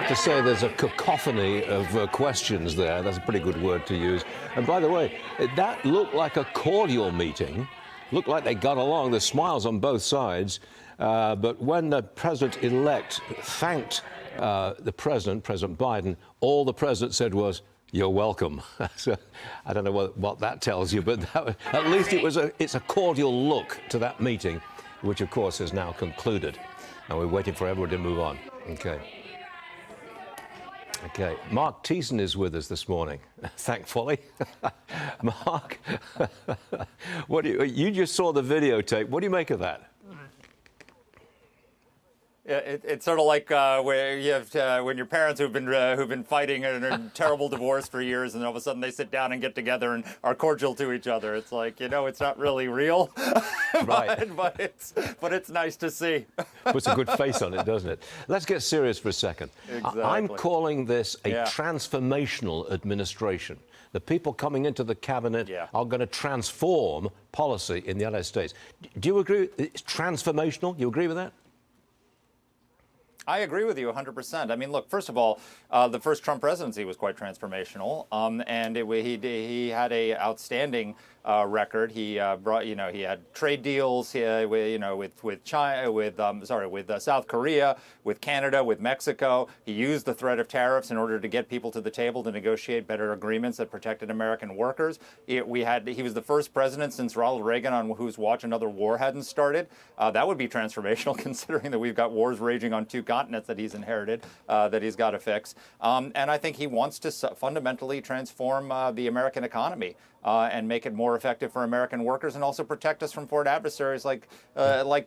to say there's a cacophony of questions there. That's a pretty good word to use. And by the way, that looked like a cordial meeting. Looked like they got along. There's smiles on both sides. But when the president-elect thanked the president, President Biden, all the president said was, "You're welcome." So I don't know what that tells you, but at least it's a cordial look to that meeting, which of course is now concluded. And we're waiting for everyone to move on. Okay. Marc Thiessen is with us this morning, thankfully. Marc, you just saw the videotape. What do you make of that? Yeah, it's sort of like where you have when your parents who've been fighting a terrible divorce for years, and all of a sudden they sit down and get together and are cordial to each other. It's like, it's not really real, right? but it's nice to see. Puts a good face on it, doesn't it? Let's get serious for a second. Exactly. I'm calling this a transformational administration. The people coming into the cabinet are going to transform policy in the United States. Do you agree? It's transformational. You agree with that? I agree with you 100%. I mean, look, first of all, the first Trump presidency was quite transformational, and he had a outstanding record. He brought, he had trade deals, with China, with South Korea, with Canada, with Mexico. He used the threat of tariffs in order to get people to the table to negotiate better agreements that protected American workers. He was the first president since Ronald Reagan on whose watch another war hadn't started. That would be transformational, considering that we've got wars raging on two continents that he's inherited, that he's got to fix. And I think he wants to fundamentally transform the American economy and make it more effective for American workers, and also protect us from foreign adversaries like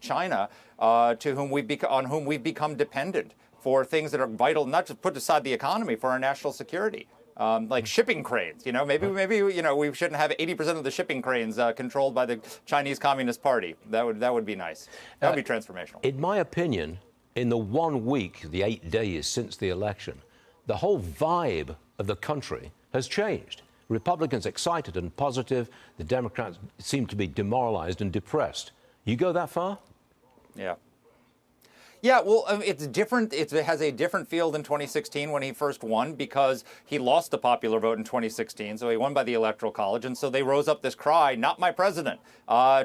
China, on whom we've become dependent for things that are vital, not just put aside the economy, for our national security. Like shipping cranes, maybe we shouldn't have 80% of the shipping cranes controlled by the Chinese Communist Party. That would be nice. That would be transformational. In my opinion, in the 1 week, the 8 days since the election, the whole vibe of the country has changed. Republicans excited and positive. The Democrats seem to be demoralized and depressed. You go that far? Yeah. Yeah, well, it's different. It has a different feel than 2016 when he first won, because he lost the popular vote in 2016. So he won by the Electoral College. And so they rose up this cry, "Not my president."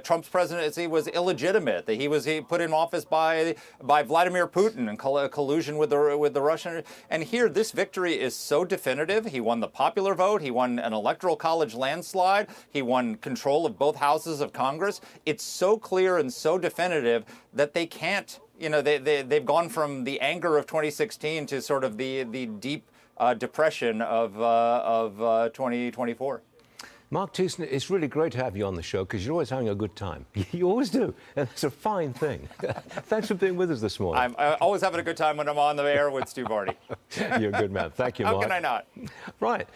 Trump's presidency was illegitimate. He put in office by Vladimir Putin in collusion with the Russian. And here, this victory is so definitive. He won the popular vote. He won an Electoral College landslide. He won control of both houses of Congress. It's so clear and so definitive that they can't. They've gone from the anger of 2016 to sort of the deep depression of 2024. Marc Thiessen, it's really great to have you on the show, because you're always having a good time. You always do, and it's a fine thing. Thanks for being with us this morning. I'm always having a good time when I'm on the air with Stu Varney. You're a good man. Thank you, Marc. How can I not? Right.